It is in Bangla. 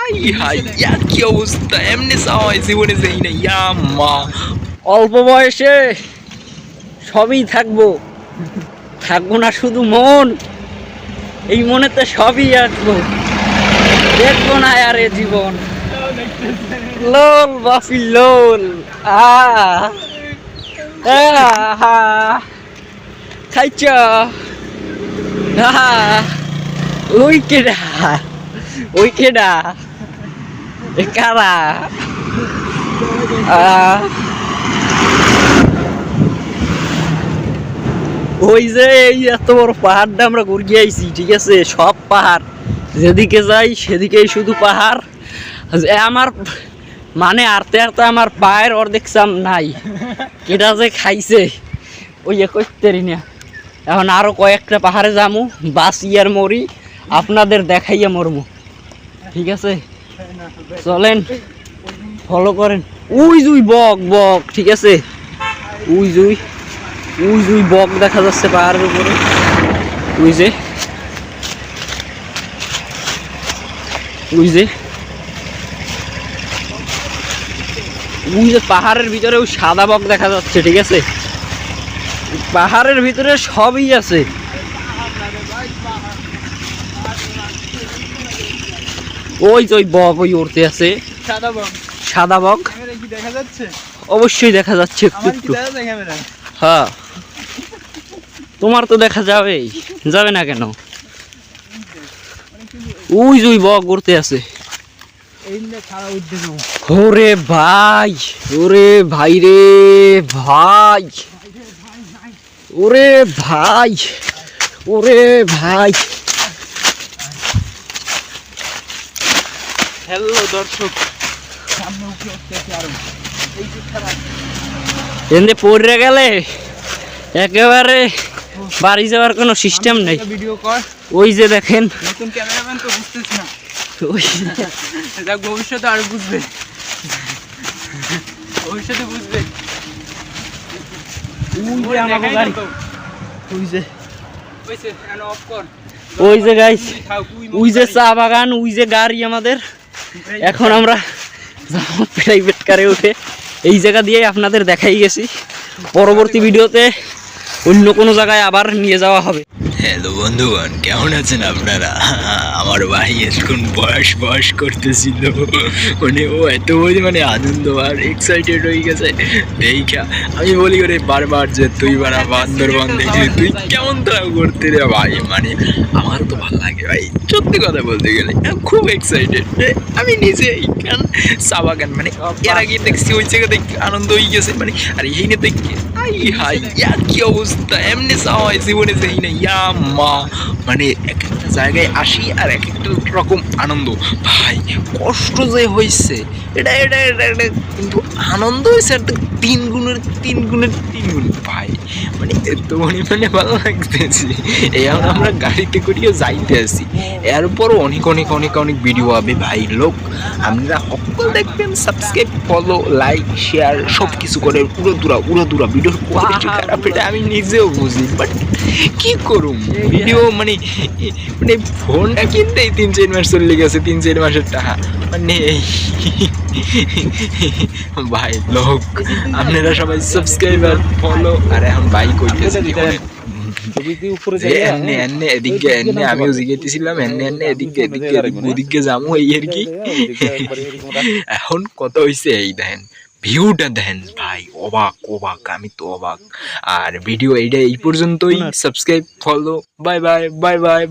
আই হাই কি অবস্থা, এমনি চাওয়াই জীবনে যাই না। মা অল্প বয়সে সবই থাকবো, থাকবো না শুধু মন, এই মনেতে সবই আসবো, দেখবো না আর এ জীবন। লোল বাফি লোল খাইছ ওই কেডা, ওই কেডা, এ কারা? ওই যে এই এত বড় পাহাড়টা আমরা ঘুরিয়ে আইছি, ঠিক আছে? সব পাহাড়, যেদিকে যাই সেদিকেই শুধু পাহাড়। আমার মানে আরতে আরতে আমার পায়ের অর্ধেক চাম নাই, এটা যে খাইছে ওই করতেরি না। এখন আরো কয়েকটা পাহাড়ে যামু, বাসি আর মরি, আপনাদের দেখাইয়া মরমু, ঠিক আছে? চলেন, ফলো করেন। উই জুই বক বক, ঠিক আছে? উই জুই বক দেখা যাচ্ছে পাহাড়ের উপরে। উই যে পাহাড়ের ভিতরে ওই সাদা বক দেখা যাচ্ছে, ঠিক আছে? পাহাড়ের ভিতরে সবই আছে। ওই যে ওই বক ওই উড়তে আছে, সাদা বক দেখা যাচ্ছে, অবশ্যই দেখা যাচ্ছে একটু একটু। হ্যাঁ, তোমার তো দেখা যাবে, যাবে না কেন? ওই যে ওই বক উড়তে আছে। ওরে ভাই, ওরে ভাই রে ভাই, ওরে ভাই, ওরে ভাই। হ্যালো দর্শক, এমনি পড়ে গেলে একেবারে বাড়ি যাওয়ার কোনো সিস্টেম নেই। ভিডিও কর, ওই যে দেখেন, নতুন ক্যামেরাম্যান তো বুঝতেছি না, ওই যাক ভবিষ্যতে আর বুঝবে, ভবিষ্যতে বুঝবে। ওই যে গাইস, ওই যে চা বাগান, ওই যে গাড়ি আমাদের। এখন আমরা প্রাইভেট কারে উঠে এই জায়গা দিয়ে আপনাদের দেখাই গেছি, পরবর্তী ভিডিওতে অন্য কোনো জায়গায় আবার নিয়ে যাওয়া হবে। হ্যালো বন্ধুগণ, কেমন আছেন আপনারা? আমার ভাই এখন বয়স করতেছিল, মানে ও এত মানে আনন্দ আর এক্সাইটেড হয়ে গেছে দেখা। আমি বলি করে বারবার যে তুই বারা বান্দরবান দেখলি, তুই কেমন তাও করতে রে ভাই। মানে আমার তো ভালো লাগে ভাই, সত্যি কথা বলতে গেলে খুব এক্সাইটেড আমি নিজেই। কারণ চা বাগান মানে এর আগে দেখছি ওই জায়গা দেখি আনন্দ হয়ে গেছে, মানে আর এই না দেখি আই হাই কি অবস্থা, এমনি চাওয়াই জীবনে যাই না। মা মানে এক একটা জায়গায় আসি আর এক একটা রকম আনন্দ ভাই। কষ্ট যে হয়েছে এটা এটা এটা এটা কিন্তু আনন্দ হয়েছে আর তিন গুণ ভাই। মানে এত মানে ভালো লাগতেছে। এখন আমরা গাড়িতে করিয়ে যাইতে আসি, এরপরও অনেক অনেক অনেক অনেক ভিডিও হবে ভাই। লোক আপনারা সকল দেখবেন, সাবস্ক্রাইব, ফলো, লাইক, শেয়ার সব কিছু করে উড়াদুরা ভিডিওর কোয়ালিটি খারাপ, এটা আমি নিজেও বুঝি, বাট কি করুম ভিডিও মানে মানে ফোনটা কিনতেই 3-4 মাস চলে গেছে, 3-4 মাসের টাকা মানে ভাই। লোক আপনারা সবাই সাবস্ক্রাইবার, ফলো। আর এখন ভাই কইতেছে এদিকে আমিও জিজ্ঞেসছিলাম এদিকে যাবো এই আর কি। এখন কত হয়েছে এই দেখেন, ভিউটা দেখেন ভাই, অবাক আমি তো অবাক। আর ভিডিও এইটা এই পর্যন্তই। Subscribe, follow, bye bye.